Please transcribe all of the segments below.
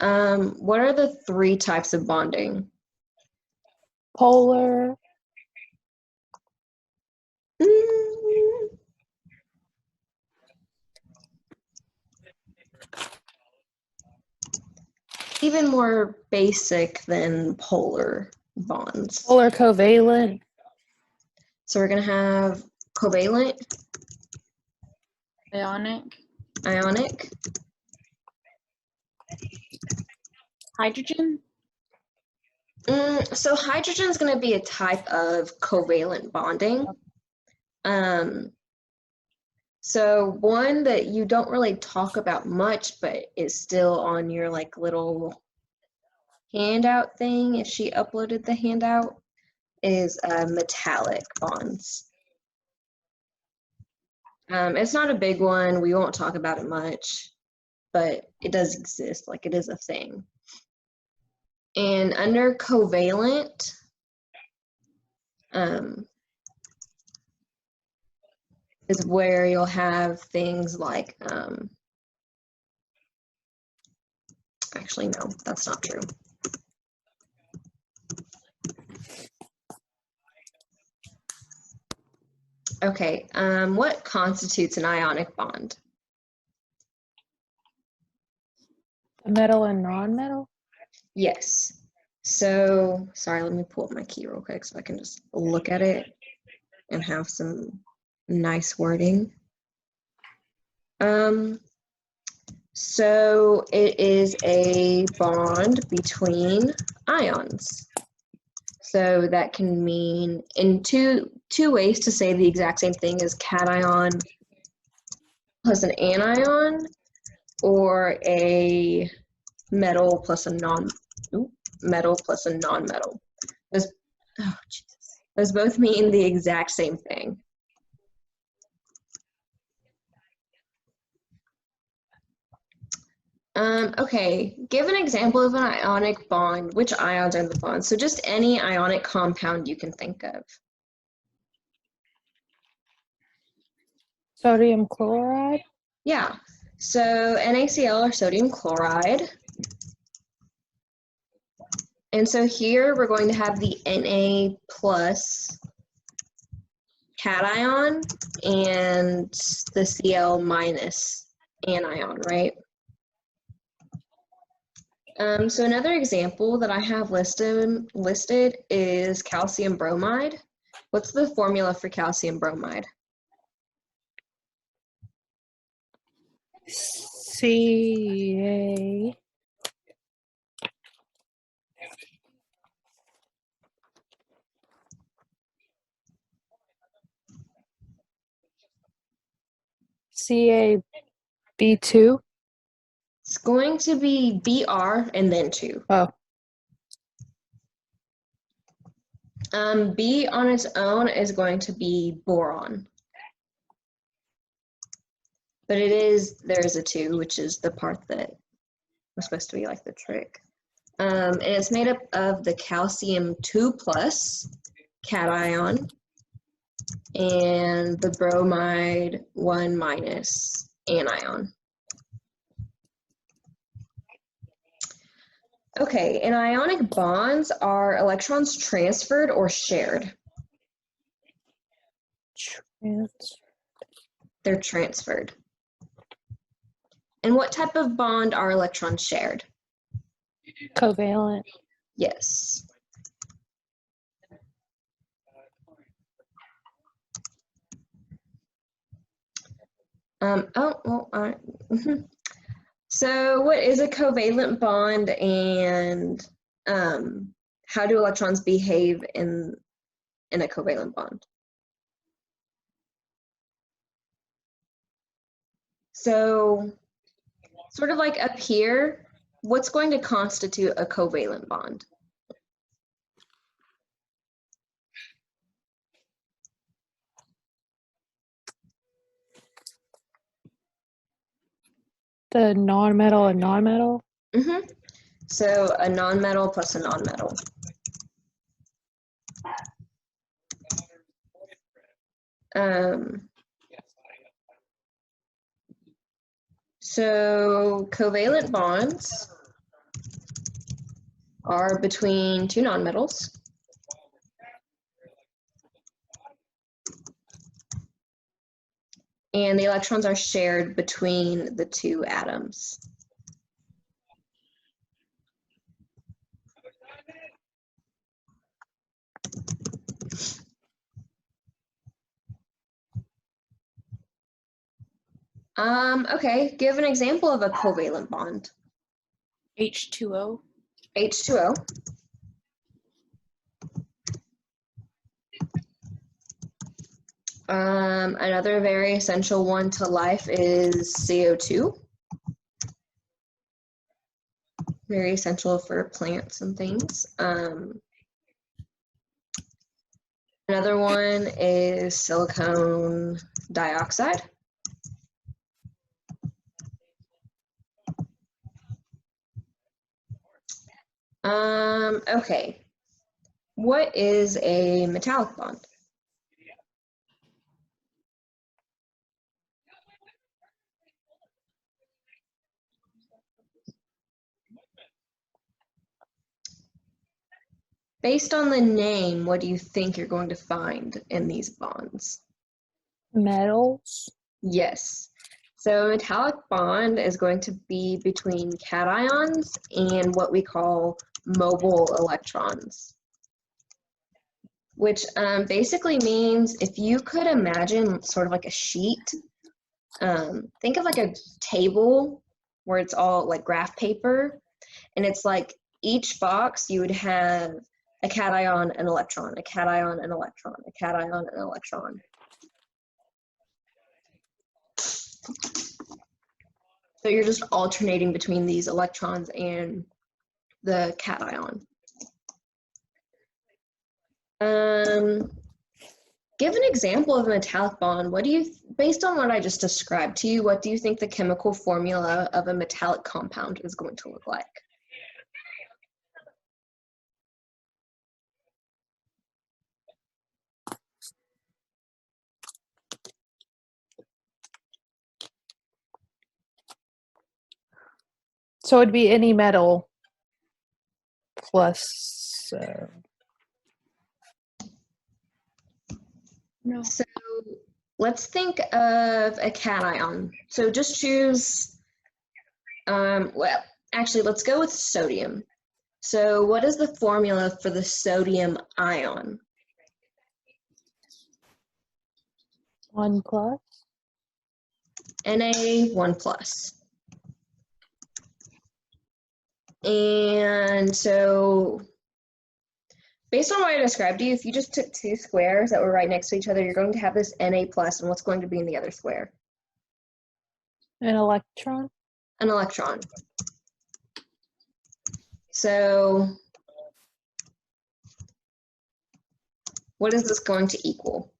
What are the three types of bonding? Polar. Even more basic than polar bonds. Polar covalent. So we're going to have covalent, Ionic. Hydrogen. So hydrogen is going to be a type of covalent bonding. So one that you don't really talk about much, but is still on your like little handout thing, if she uploaded the handout, is metallic bonds. It's not a big one. We won't talk about it much, but it does exist. Like, it is a thing. And under covalent, is where you'll have things like, actually, no, that's not true. Okay, what constitutes an ionic bond? Metal and non-metal? Yes. So, sorry, let me pull up my key real quick so I can just look at it and have some nice wording. So it is a bond between ions. So that can mean in two ways to say the exact same thing as cation plus an anion, or a metal plus a non-metal. Those both mean the exact same thing. Okay, give an example of an ionic bond. Which ions are in the bond? So just any ionic compound you can think of. Sodium chloride? Yeah, so NaCl or sodium chloride. And so here we're going to have the Na plus cation and the Cl minus anion, right? So another example that I have listed is calcium bromide. What's the formula for calcium bromide? Ca. CaB2? It's going to be Br and then 2. Oh. B on its own is going to be boron. But there's a 2, which is the part that was supposed to be like the trick. And it's made up of the calcium 2 plus cation and the bromide 1 minus anion. Okay, and ionic bonds are electrons transferred or shared? They're transferred. And what type of bond are electrons shared? Covalent. Yes. So what is a covalent bond, and how do electrons behave in a covalent bond? So sort of like up here, what's going to constitute a covalent bond? The non-metal and non-metal? Mm-hmm. So a non-metal plus a non-metal. So covalent bonds are between two nonmetals. And the electrons are shared between the two atoms. Okay, give an example of a covalent bond. H2O. H2O. Another very essential one to life is CO2. Very essential for plants and things. Another one is silicon dioxide. Okay. What is a metallic bond? Based on the name, what do you think you're going to find in these bonds? Metals. Yes. So a metallic bond is going to be between cations and what we call mobile electrons, which basically means if you could imagine sort of like a sheet, think of like a table where it's all like graph paper, and it's like each box you would have a cation, an electron, a cation, an electron, a cation, an electron. So you're just alternating between these electrons and the cation. Give an example of a metallic bond. What do you, based on what I just described to you, what do you think the chemical formula of a metallic compound is going to look like? So it'd be any metal plus. No. So let's think of a cation. So just choose, well, actually, let's go with sodium. So what is the formula for the sodium ion? 1 plus. Na 1 plus. And so based on what I described to you, if you just took two squares that were right next to each other, you're going to have this Na plus, and what's going to be in the other square? An electron. An electron. So what is this going to equal?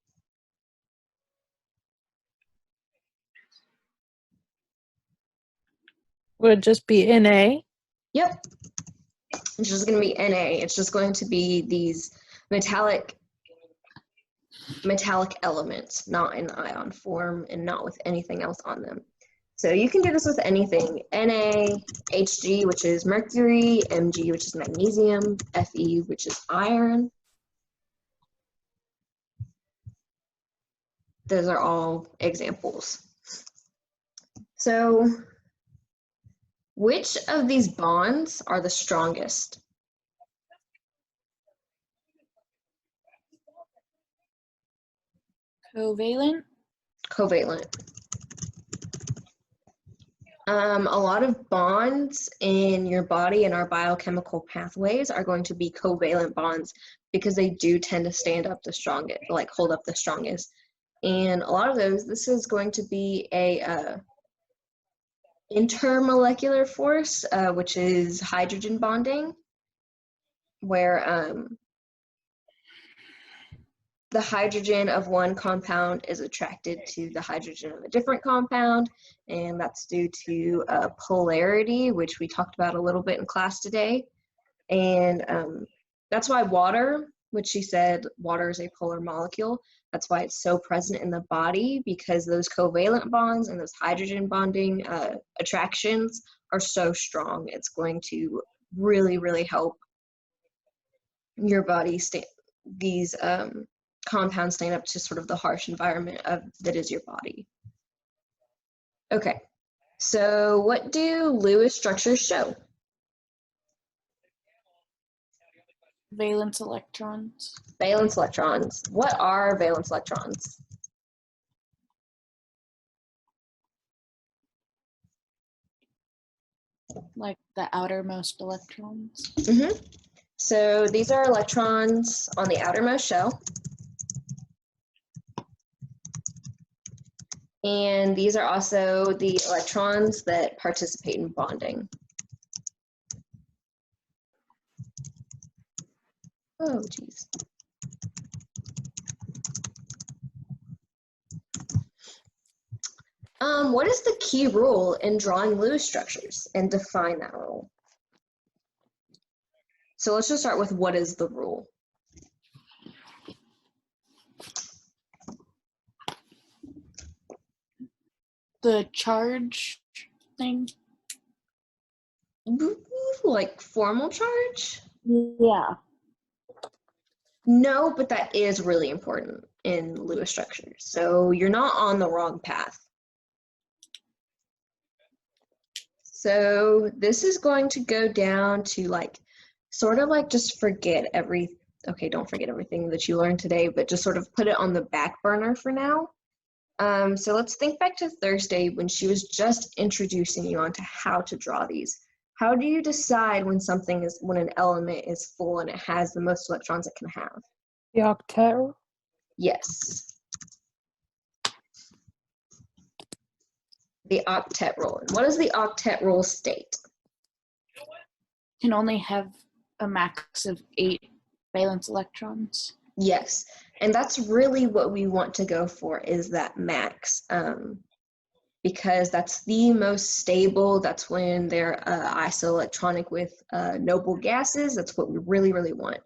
Would it just be Na? Yep. It's just going to be Na. It's just going to be these metallic elements, not in ion form and not with anything else on them. So you can do this with anything. Na, Hg, which is mercury, Mg, which is magnesium, Fe, which is iron. Those are all examples. So which of these bonds are the strongest? Covalent. Covalent. A lot of bonds in your body and our biochemical pathways are going to be covalent bonds because they do tend to stand up the strongest, like hold up the strongest. And a lot of those, this is going to be a intermolecular force, which is hydrogen bonding, where the hydrogen of one compound is attracted to the hydrogen of a different compound, and that's due to polarity, which we talked about a little bit in class today. And that's why water, which she said water is a polar molecule, that's why it's so present in the body, because those covalent bonds and those hydrogen bonding attractions are so strong. It's going to really, really help your body these compounds stand up to sort of the harsh environment that is your body. Okay, so what do Lewis structures show? Valence electrons. Valence electrons. What are valence electrons? Like the outermost electrons. So these are electrons on the outermost shell. And these are also the electrons that participate in bonding. Oh, geez. What is the key rule in drawing Lewis structures, and define that rule? So let's just start with what is the rule? The charge thing. Like formal charge? Yeah. No, but that is really important in Lewis structures. So you're not on the wrong path. So this is going to go down to like, sort of like just okay, don't forget everything that you learned today, but just sort of put it on the back burner for now. So let's think back to Thursday when she was just introducing you onto how to draw these. How do you decide when when an element is full and it has the most electrons it can have? The octet rule? Yes. The octet rule. And what does the octet rule state? Can only have a max of 8 valence electrons. Yes, and that's really what we want to go for, is that max, because that's the most stable. That's when they're isoelectronic with noble gases. That's what we really, really want.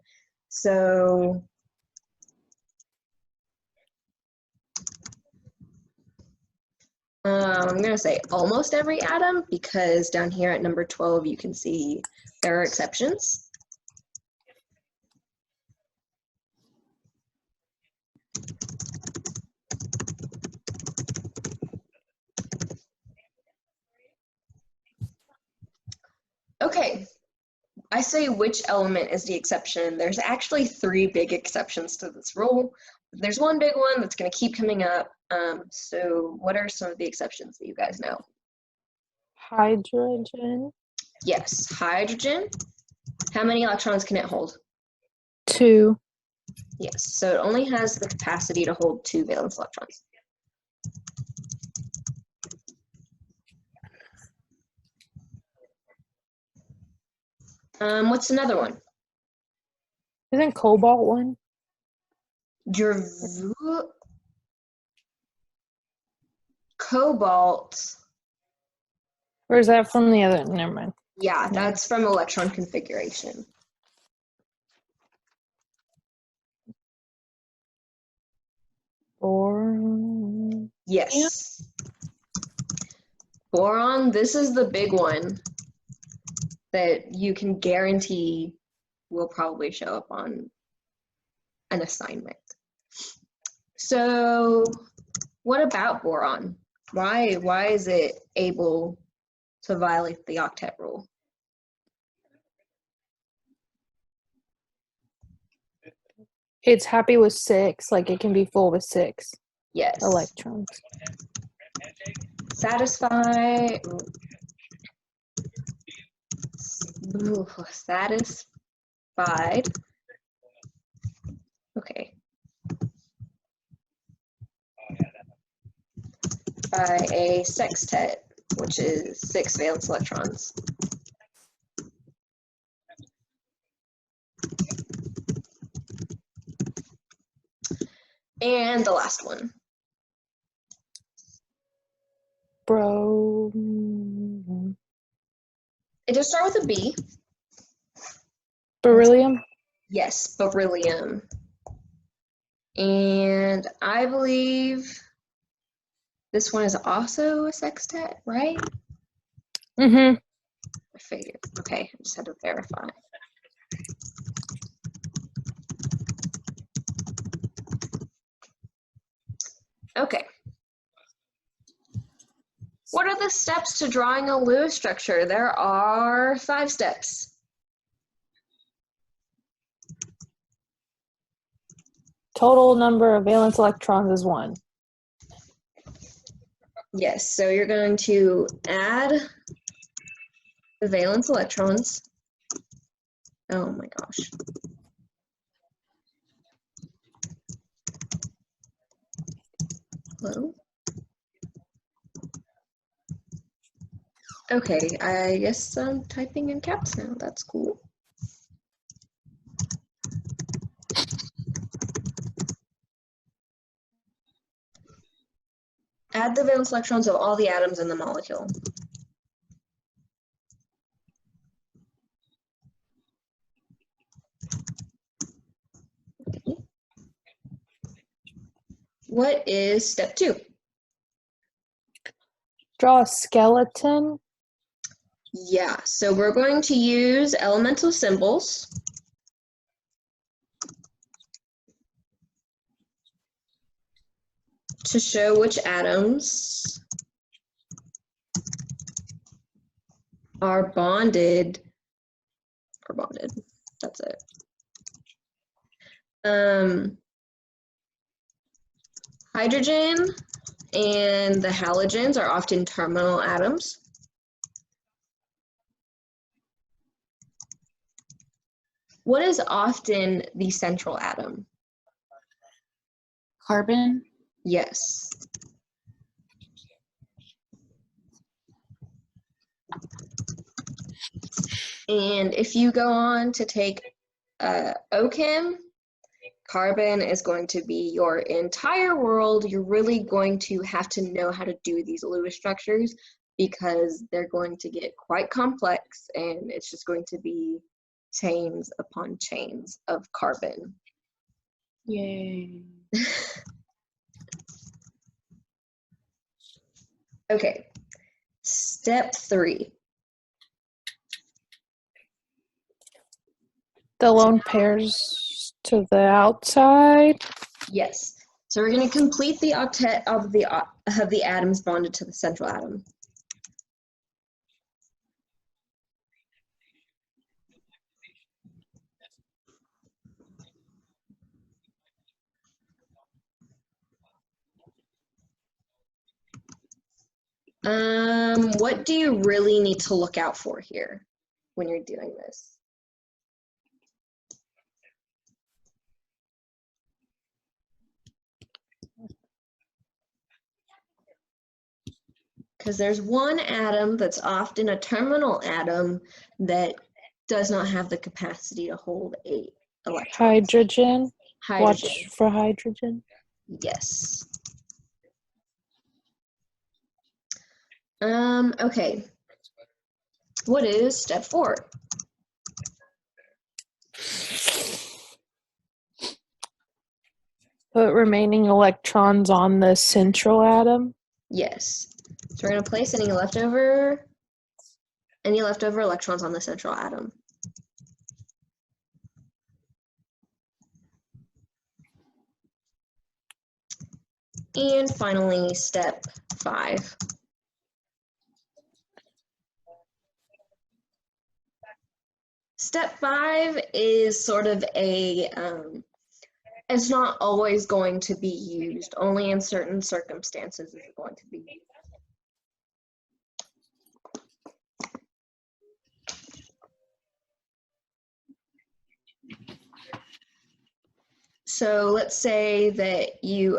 So I'm going to say almost every atom, because down here at number 12, you can see there are exceptions. Okay, I say which element is the exception. There's actually 3 big exceptions to this rule. There's one big one that's going to keep coming up. So what are some of the exceptions that you guys know? Hydrogen. Yes, hydrogen. How many electrons can it hold? 2. Yes, so it only has the capacity to hold 2 valence electrons. What's another one? Isn't cobalt one? Cobalt. Or is that from the other? Never mind. Yeah, that's from electron configuration. Boron. Yes. Boron, this is the big one that you can guarantee will probably show up on an assignment. So what about boron? Why is it able to violate the octet rule? It's happy with 6, like it can be full with 6 Yes. electrons. Satisfied. Okay. By a sextet, which is 6 valence electrons. And the last one. Bro. It does start with a B. Beryllium. Yes, beryllium. And I believe this one is also a sextet, right? Mm-hmm. I figured. Okay, I just had to verify. Okay. What are the steps to drawing a Lewis structure? There are 5 steps. Total number of valence electrons is 1. Yes, so you're going to add the valence electrons. Oh my gosh. Hello? Okay, I guess I'm typing in caps now. That's cool. Add the valence electrons of all the atoms in the molecule. Okay. What is step 2? Draw a skeleton. Yeah, so we're going to use elemental symbols. To show which atoms are bonded, that's it. Hydrogen and the halogens are often terminal atoms. What is often the central atom? Carbon. Yes. And if you go on to take OChem, carbon is going to be your entire world. You're really going to have to know how to do these Lewis structures because they're going to get quite complex and it's just going to be chains upon chains of carbon. Yay. Okay, step 3. The lone pairs to the outside. Yes. So we're going to complete the octet of the atoms bonded to the central atom. What do you really need to look out for here when you're doing this? Because there's one atom that's often a terminal atom that does not have the capacity to hold 8 electrons. Hydrogen. Hydrogen. Watch for hydrogen. Yes. Okay. What is step 4? Put remaining electrons on the central atom. Yes. So we're going to place any leftover electrons on the central atom. And finally, step 5. Step 5 is sort of a, it's not always going to be used. Only in certain circumstances is it going to be used. So let's say that you've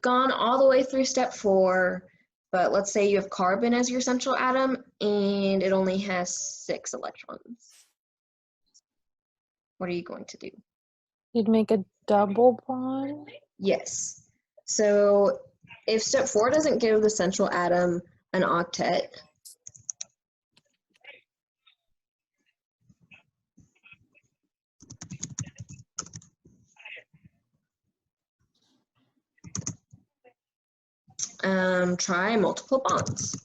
gone all the way through step 4, but let's say you have carbon as your central atom and it only has 6 electrons. What are you going to do? You'd make a double bond. Yes. So if step 4 doesn't give the central atom an octet, try multiple bonds.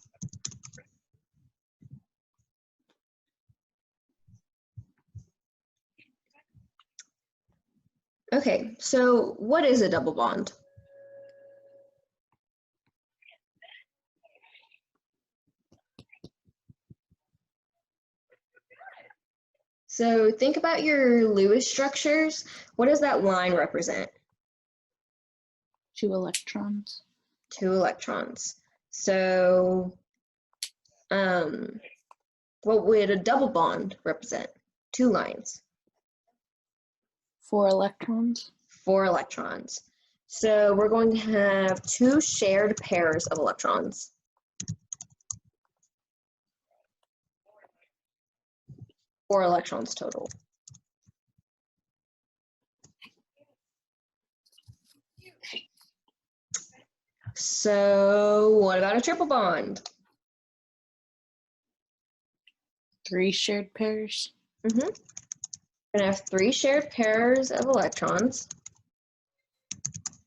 Okay, so what is a double bond? So think about your Lewis structures. What does that line represent? 2 electrons. 2 electrons. So what would a double bond represent? 2 lines. 4 electrons. 4 electrons. So we're going to have 2 shared pairs of electrons. Four electrons total. So what about a triple bond? 3 shared pairs. We're gonna have 3 shared pairs of electrons.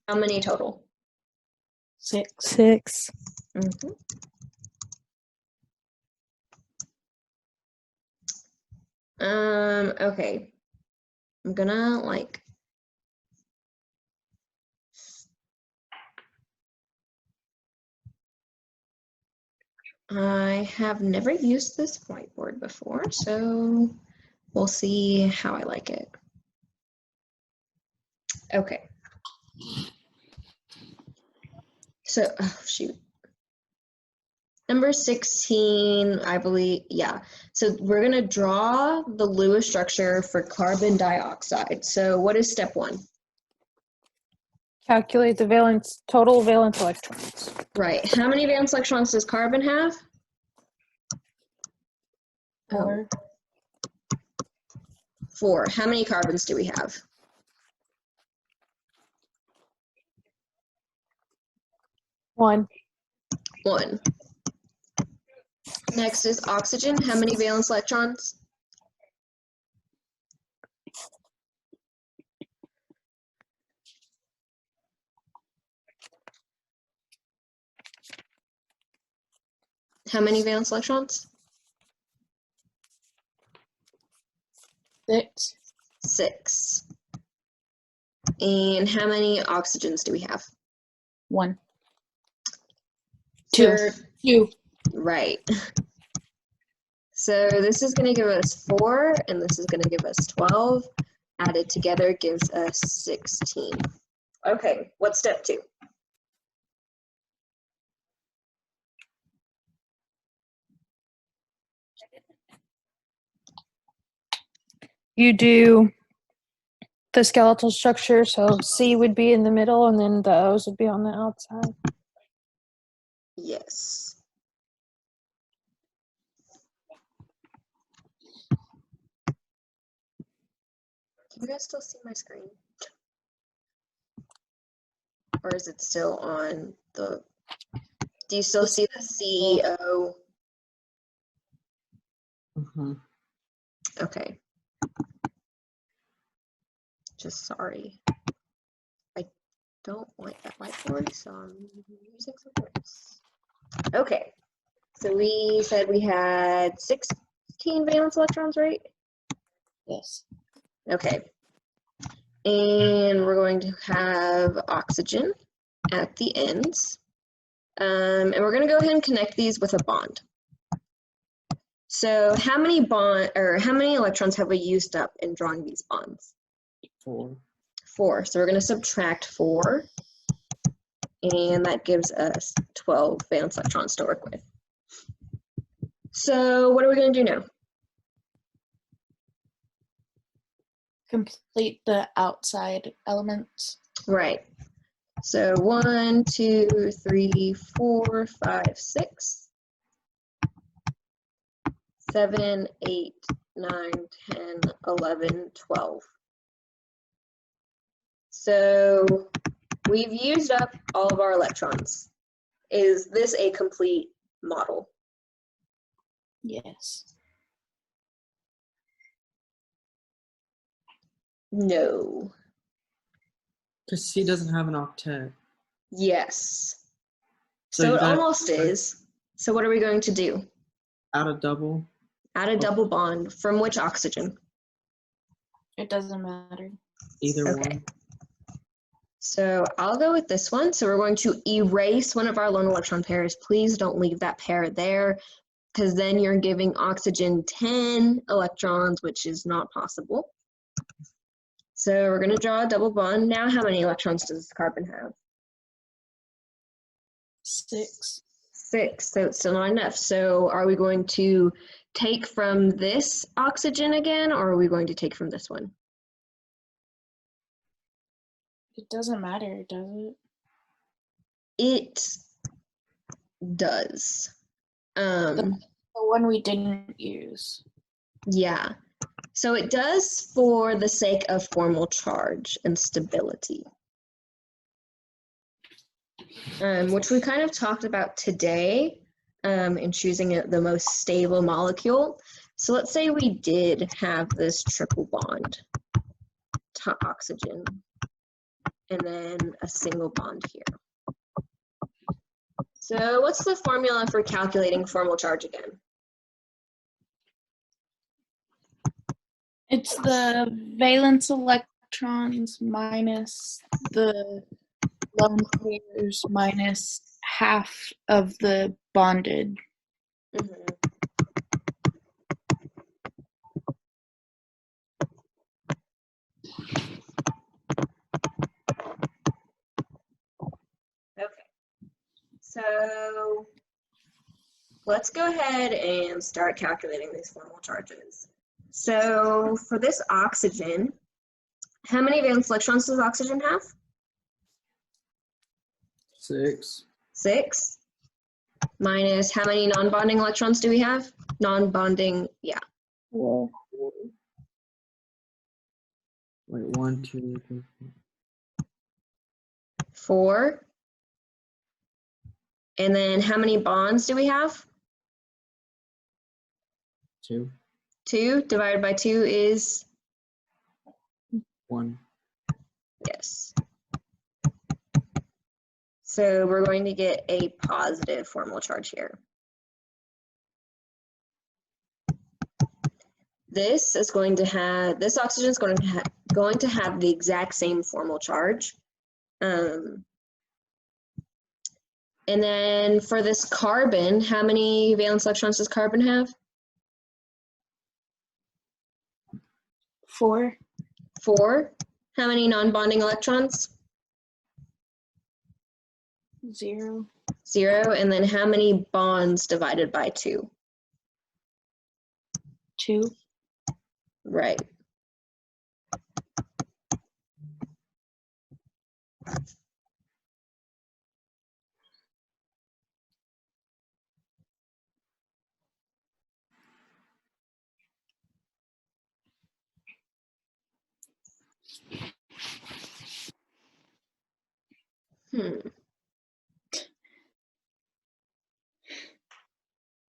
How many total? 6. 6. Okay. I'm gonna I have never used this whiteboard before, so we'll see how I like it. Okay. So, oh, shoot. Number 16, I believe, yeah. So we're gonna draw the Lewis structure for carbon dioxide. So what is step 1? Calculate the total valence electrons. Right. How many valence electrons does carbon have? 4. 4. How many carbons do we have? 1. 1. Next is oxygen. How many valence electrons? 6. 6. And how many oxygens do we have? 1. So- 2. Right. So this is going to give us 4, and this is going to give us 12. Added together gives us 16. Okay, what's step 2? You do the skeletal structure, so C would be in the middle, and then the O's would be on the outside. Yes. Can you guys still see my screen? Or is it still on the... Do you still see the CEO? Okay. Just sorry. I don't like that whiteboard, so I'm using something else. Okay. So we said we had 16 valence electrons, right? Yes. Okay. And we're going to have oxygen at the ends. And we're going to go ahead and connect these with a bond. So how many electrons have we used up in drawing these bonds? 4. 4. So we're going to subtract 4, and that gives us 12 valence electrons to work with. So what are we going to do now? Complete the outside elements. Right. So 1, 2, 3, 4, 5, 6, 7, 8, 9, 10, 11, 12. So we've used up all of our electrons. Is this a complete model? Yes. No. Because C doesn't have an octet. Yes. So So you it gotta almost is. So what are we going to do? add a double. Add a double bond from which oxygen? It doesn't matter. Either Okay. one. So I'll go with this one. So we're going to erase one of our lone electron pairs. Please don't leave that pair there, because then you're giving oxygen 10 electrons, which is not possible. So we're going to draw a double bond. Now, how many electrons does this carbon have? 6. 6, so it's still not enough. So are we going to take from this oxygen again, or are we going to take from this one? It doesn't matter, does it? It does. The one we didn't use. Yeah. So it does for the sake of formal charge and stability, which we kind of talked about today in choosing the most stable molecule. So let's say we did have this triple bond to oxygen and then a single bond here. So what's the formula for calculating formal charge again? It's the valence electrons minus the lone pairs minus half of the bonded. Mhm. Okay. So let's go ahead and start calculating these formal charges. So for this oxygen, how many valence electrons does oxygen have? 6. 6. Minus how many non-bonding electrons do we have? Non-bonding, yeah. Well, Wait, 1, 2, 3, 4. And then how many bonds do we have? 2, 2 divided by 2 is, 1. yes. So we're going to get a positive formal charge here. This is going to have, this oxygen is going to have the exact same formal charge. And then for this carbon, how many valence electrons does carbon have? 4. 4. How many non-bonding electrons? 0. 0. And then how many bonds divided by 2? 2. Right.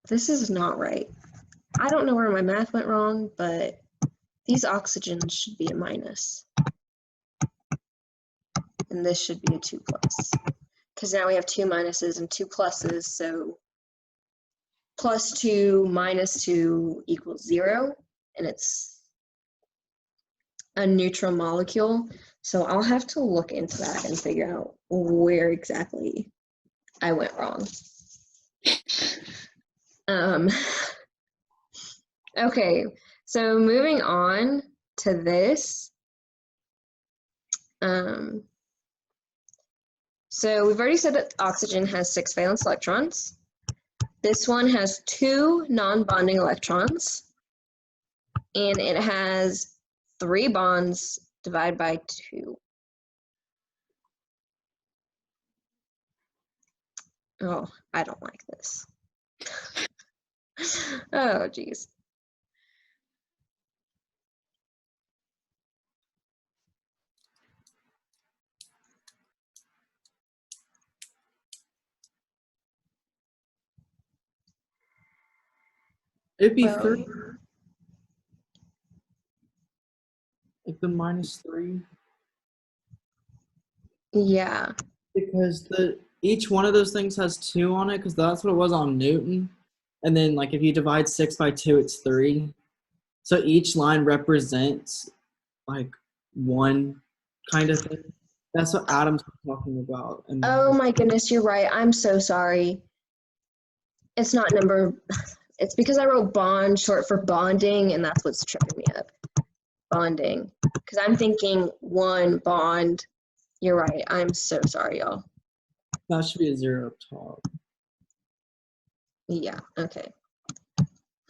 This is not right. I don't know where my math went wrong, but these oxygens should be a minus. And this should be a 2 plus. Because now we have 2 minuses and 2 pluses, so plus 2 minus 2 equals 0, and it's a neutral molecule. So I'll have to look into that and figure out where exactly I went wrong. Okay, so moving on to this. So we've already said that oxygen has 6 valence electrons. This one has 2 non-bonding electrons, and it has 3 bonds divided by 2. Oh, I don't like this. Oh, geez. It'd be Well, 3. Like the -3. yeah. Because each one of those things has 2 on it, because that's what it was on Newton. And then like if you divide 6 by 2, it's 3. So each line represents like one kind of thing. That's what Adam's talking about. And Oh my goodness, you're right. I'm so sorry. It's not number, it's because I wrote bond short for bonding, and that's what's tripping me up. Bonding. Because I'm thinking one bond. You're right. I'm so sorry, y'all. that should be a 0 up top. Yeah, okay.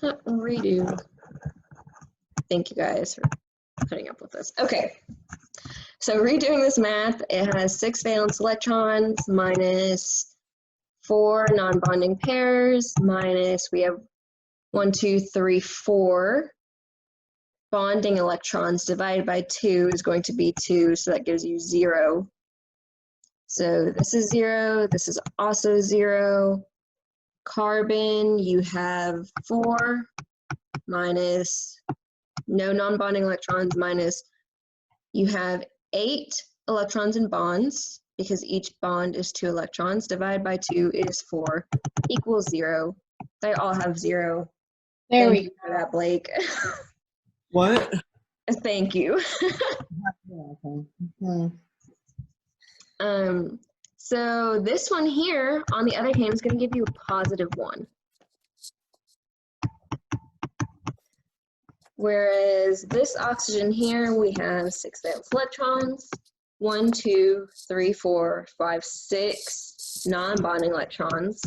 Redo. Thank you guys for putting up with this. Okay. So redoing this math, it has 6 valence electrons minus 4 non-bonding pairs minus, we have 1, 2, 3, 4 bonding electrons divided by 2 is going to be 2, so that gives you 0. So this is 0, this is also 0. Carbon, you have 4 minus no non-bonding electrons minus, you have 8 electrons in bonds because each bond is 2 electrons. Divided by 2 is 4 equals 0. They all have 0. There Thank we you for that, Blake. What? Thank you. Okay. So this one here, on the other hand, is going to give you a positive 1. Whereas this oxygen here, we have 6 valence electrons, 1, 2, 3, 4, 5, 6 non-bonding electrons,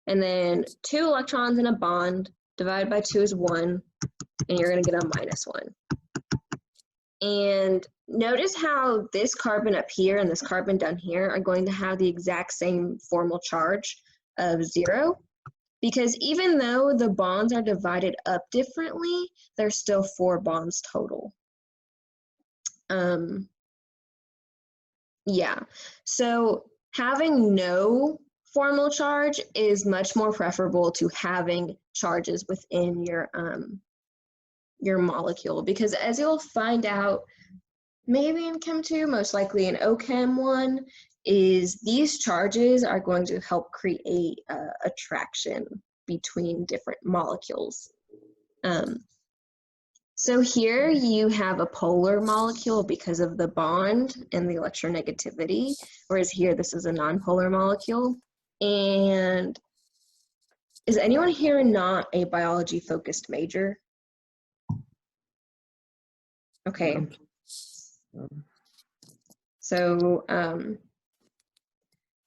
and then 2 electrons in a bond, divided by 2 is 1, and you're going to get a minus 1. And notice how this carbon up here and this carbon down here are going to have the exact same formal charge of 0. Because even though the bonds are divided up differently, there's still 4 bonds total. Yeah, so having no formal charge is much more preferable to having charges within your molecule, because as you'll find out, maybe in Chem 2, most likely in OChem 1, is these charges are going to help create attraction between different molecules. So here you have a polar molecule because of the bond and the electronegativity, whereas here this is a nonpolar molecule. And is anyone here not a biology-focused major? Okay. So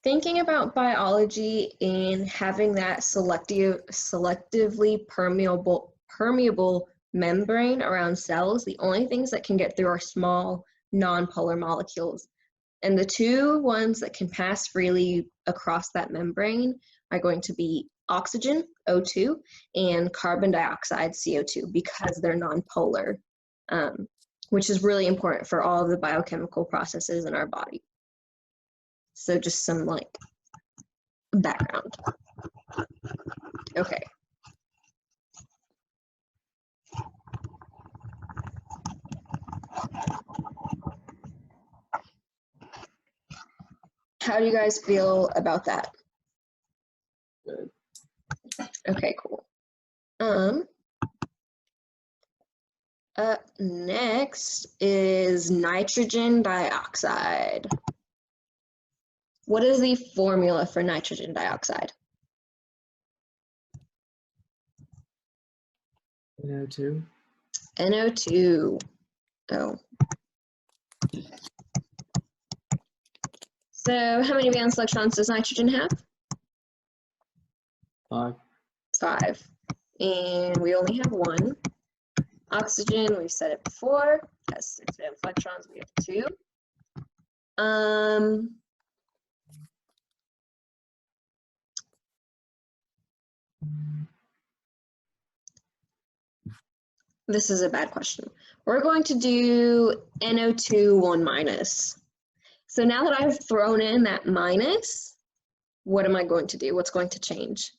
thinking about biology and having that selectively permeable membrane around cells, the only things that can get through are small nonpolar molecules. And the 2 ones that can pass freely across that membrane are going to be oxygen, O2, and carbon dioxide, CO2, because they're nonpolar, which is really important for all of the biochemical processes in our body. So just some like background. Okay. How do you guys feel about that? Good. Okay, cool. Up next is nitrogen dioxide. What is the formula for nitrogen dioxide? NO2. NO2. Oh. So how many valence electrons does nitrogen have? 5. 5. And we only have 1. Oxygen, we've said it before, has 6 valence electrons, we have 2. This is a bad question. We're going to do NO2 1 minus. So now that I've thrown in that minus, what am I going to do? What's going to change?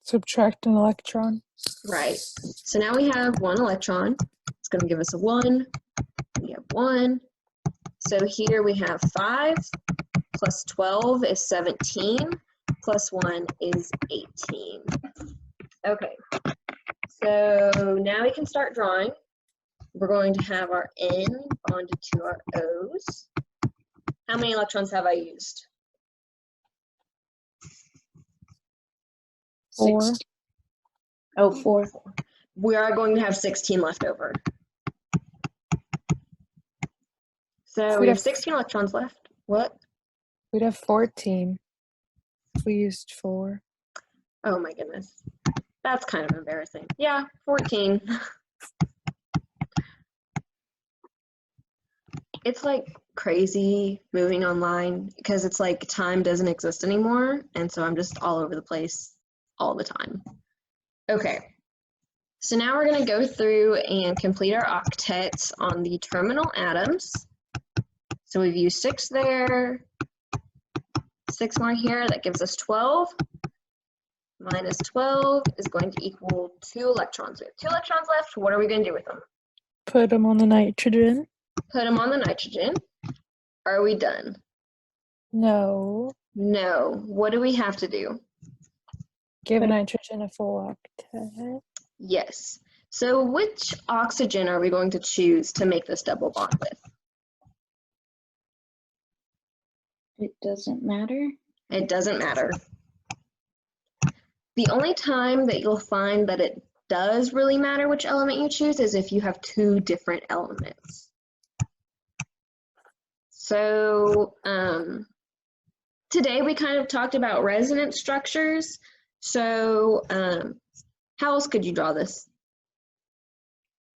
subtract an electron. Right. So now we have 1 electron. It's going to give us a 1. We have 1. So here we have 5 plus 12 is 17 plus 1 is 18. Okay. So now we can start drawing. We're going to have our N bonded to our O's. How many electrons have I used? 4. 16. Oh, 4. We are going to have 16 left over. So We'd we have have- 16 electrons left. What? We'd have 14 if we used 4. Oh my goodness. That's kind of embarrassing. Yeah, 14. It's like crazy moving online because it's like time doesn't exist anymore. And so I'm just all over the place all the time. Okay. So now we're going to go through and complete our octets on the terminal atoms. So we've used 6 there, 6 more here. That gives us 12. Minus 12 is going to equal 2 electrons. We have 2 electrons left. What are we going to do with them? Put them on the nitrogen. Put them on the nitrogen. Are we done? No. No. What do we have to do? Give nitrogen a full octet. Yes. So which oxygen are we going to choose to make this double bond with? It doesn't matter. It doesn't matter. The only time that you'll find that it does really matter which element you choose is if you have 2 different elements. So today we kind of talked about resonance structures. So how else could you draw this?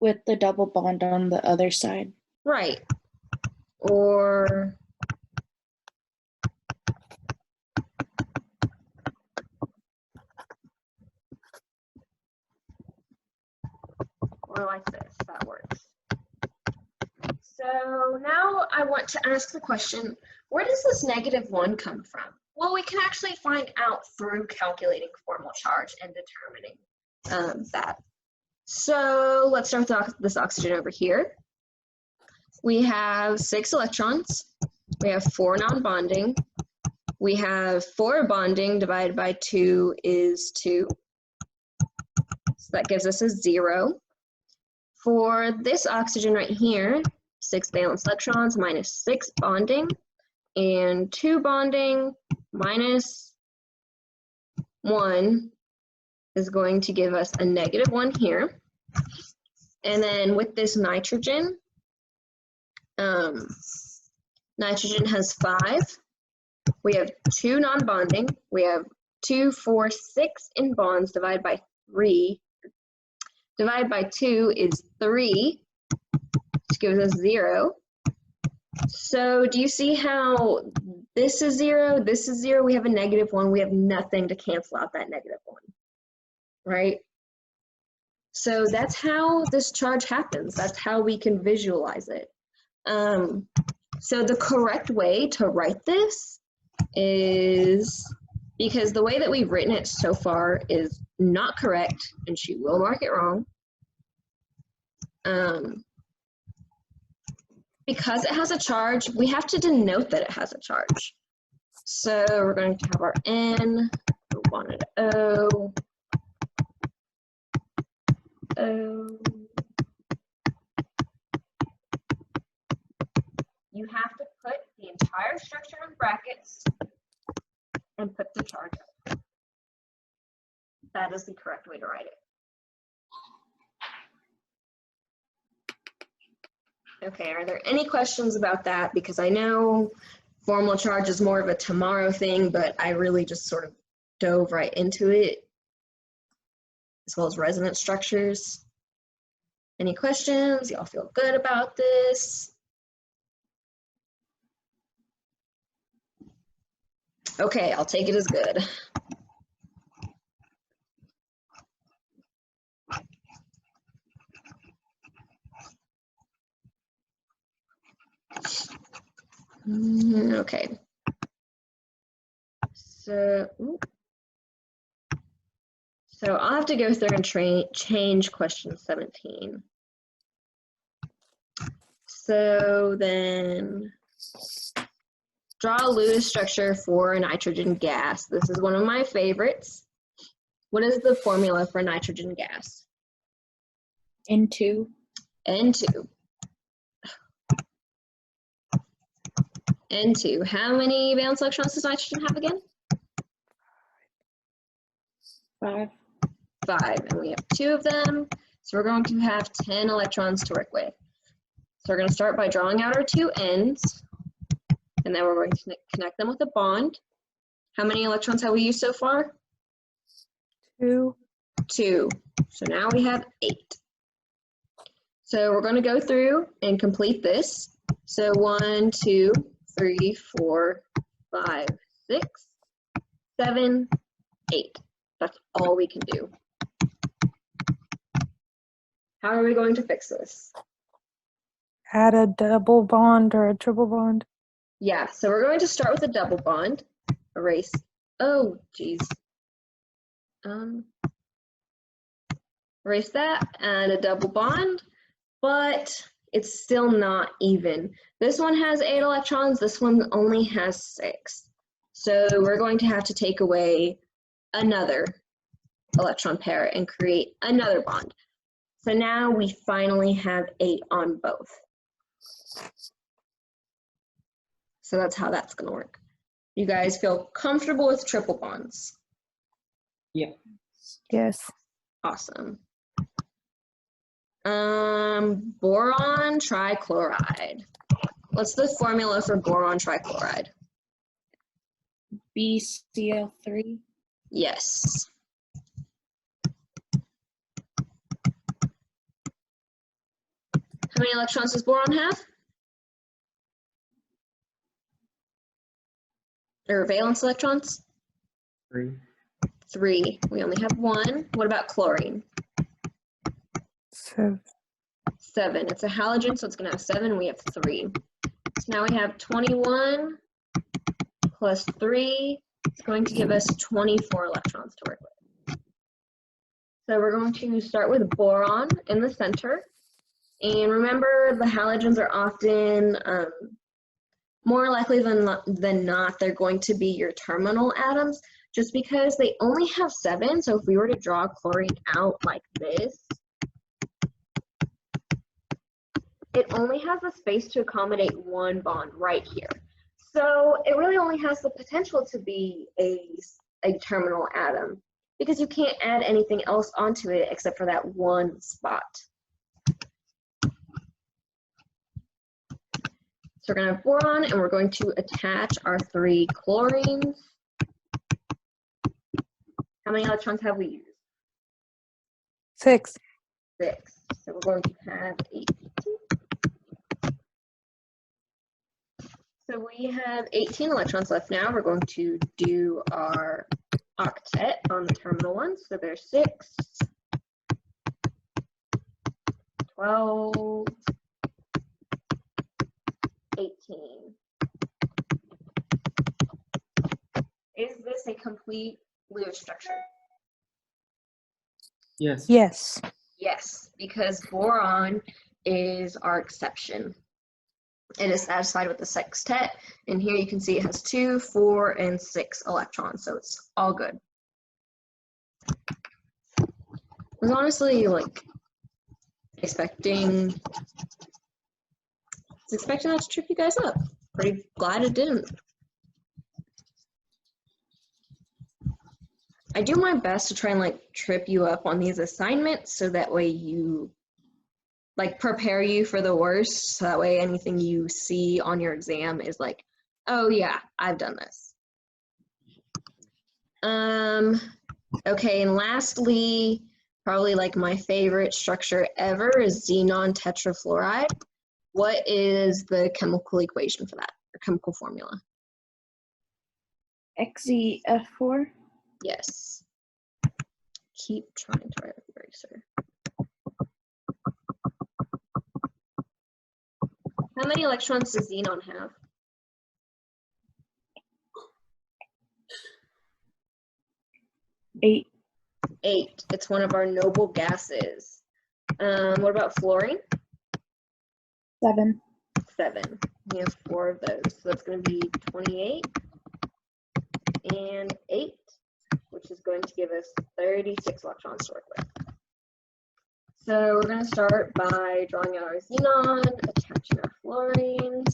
With the double bond on the other side. Right. Or like this, that works. So now I want to ask the question, where does this -1 come from? Well, we can actually find out through calculating formal charge and determining that. So let's start with this oxygen over here. We have 6 electrons. We have 4 non-bonding. We have 4 bonding divided by 2 is 2. So that gives us a 0. For this oxygen right here, 6 valence electrons minus 6 bonding, and 2 bonding minus 1 is going to give us a -1 here. And then with this nitrogen, nitrogen has 5. We have 2 non-bonding. We have 2, 4, 6 in bonds divided by 3. Divided by 2 is 3, which gives us 0. So do you see how this is 0, this is 0, we have a -1, we have nothing to cancel out that -1, right? So that's how this charge happens. That's how we can visualize it. So the correct way to write this is, because the way that we've written it so far is not correct, and she will mark it wrong. Because it has a charge, we have to denote that it has a charge. So we're going to have our N, bonded O, O. You have to put the entire structure in brackets and put the charge up. That is the correct way to write it. Okay, are there any questions about that? Because I know formal charge is more of a tomorrow thing, but I really just sort of dove right into it, as well as resonance structures. Any questions? Y'all feel good about this? Okay, I'll take it as good. Okay. So I'll have to go through and change question 17. So then draw a Lewis structure for a nitrogen gas. This is one of my favorites. What is the formula for nitrogen gas? N2. N2. N2. How many valence electrons does nitrogen have again? 5. 5, and we have 2 of them. So we're going to have 10 electrons to work with. So we're going to start by drawing out our 2 ends, and then we're going to connect them with a bond. How many electrons have we used so far? 2. 2. So now we have 8. So we're going to go through and complete this. So 1, 2, 3, 4, 5, 6, 7, 8. That's all we can do. How are we going to fix this? Add a double bond or a triple bond. Yeah, so we're going to start with a double bond. Erase. Oh, geez. Erase that and a double bond, but it's still not even. This one has 8 electrons, this one only has 6. So we're going to have to take away another electron pair and create another bond. So now we finally have 8 on both. So that's how that's going to work. You guys feel comfortable with triple bonds? Yeah. Yes. Awesome. Boron trichloride. What's the formula for boron trichloride? BCl3. Yes. How many electrons does boron have? Or valence electrons? 3. 3. We only have 1. What about chlorine? 7. 7. It's a halogen, so it's going to have 7. We have 3. So now we have 21 plus 3. It's going to give us 24 electrons to work with. So we're going to start with boron in the center. And remember, the halogens are often, more likely than not, they're going to be your terminal atoms, just because they only have 7. So if we were to draw chlorine out like this, it only has the space to accommodate 1 bond right here. So it really only has the potential to be a terminal atom, because you can't add anything else onto it except for that 1 spot. So we're going to have boron, and we're going to attach our 3 chlorines. How many electrons have we used? 6. 6. So we're going to have 8. So we have 18 electrons left now. We're going to do our octet on the terminal ones. So there's 6, 12, 18. Is this a complete Lewis structure? Yes. Yes. Yes, because boron is our exception. It is satisfied with the sextet, and here you can see it has 2, 4, and 6 electrons, so it's all good. I was honestly expecting that to trip you guys up. Pretty glad it didn't. I do my best to try and trip you up on these assignments so that way you prepare you for the worst, so that way anything you see on your exam is like, oh yeah, I've done this. Okay, and lastly, probably my favorite structure ever is xenon tetrafluoride. What is the chemical equation for that, or chemical formula? XeF4. Yes. Keep trying to write with eraser. How many electrons does xenon have? 8. 8. It's one of our noble gases. What about fluorine? 7. 7. We have 4 of those. So that's going to be 28 and 8, which is going to give us 36 electrons to work with. So we're going to start by drawing out our xenon, attaching our fluorines.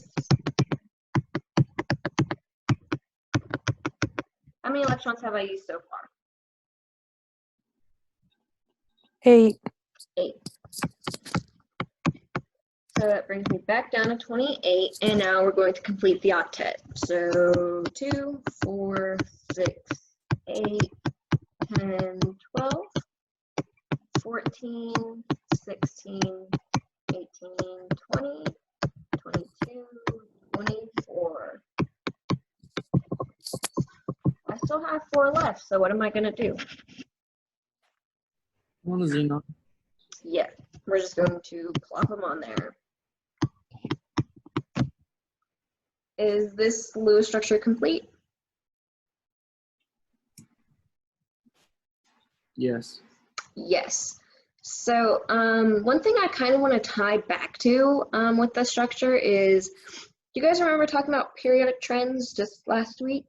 How many electrons have I used so far? 8. 8. So that brings me back down to 28, and now we're going to complete the octet. So 2, 4, 6, 8, 10, 12, 14, 16, 18, 20, 22, 24. I still have 4 left, so what am I going to do? One is xenon. Yeah, we're just going to plop them on there. Is this Lewis structure complete? Yes. Yes. So one thing I kind of want to tie back to with the structure is, you guys remember talking about periodic trends just last week?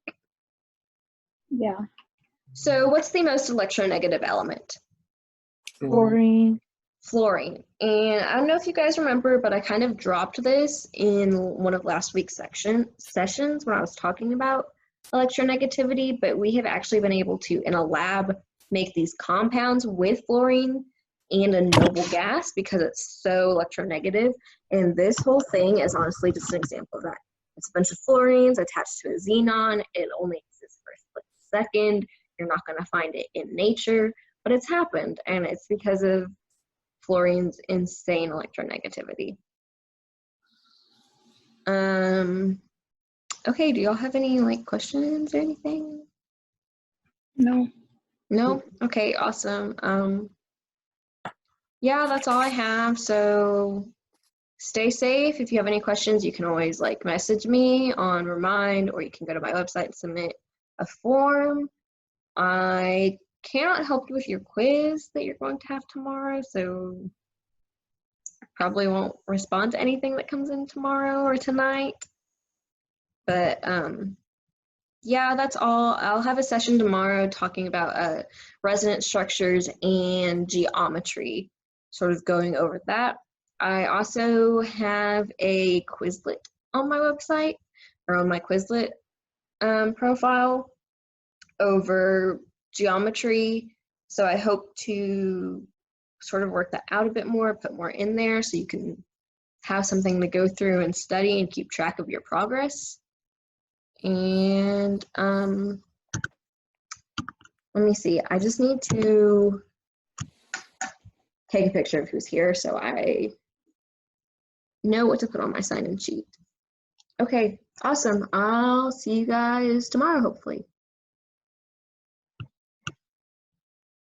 Yeah. So what's the most electronegative element? Fluorine. Fluorine. And I don't know if you guys remember, but I kind of dropped this in one of last week's sessions when I was talking about electronegativity, but we have actually been able to, in a lab, make these compounds with fluorine and a noble gas because it's so electronegative. And this whole thing is honestly just an example of that. It's a bunch of fluorines attached to a xenon. It only exists for a split second. You're not going to find it in nature, but it's happened, and it's because of fluorine's insane electronegativity. Okay, do y'all have any questions or anything? No. No? Okay, awesome. Yeah, that's all I have. So stay safe. If you have any questions, you can always message me on Remind, or you can go to my website and submit a form. I cannot help you with your quiz that you're going to have tomorrow, so probably won't respond to anything that comes in tomorrow or tonight. But yeah, that's all. I'll have a session tomorrow talking about resonance structures and geometry, sort of going over that. I also have a Quizlet on my website, or on my Quizlet profile, over geometry. So I hope to sort of work that out a bit more, put more in there so you can have something to go through and study and keep track of your progress. And let me see, I just need to take a picture of who's here so I know what to put on my sign-in sheet. Okay, awesome. I'll see you guys tomorrow, hopefully.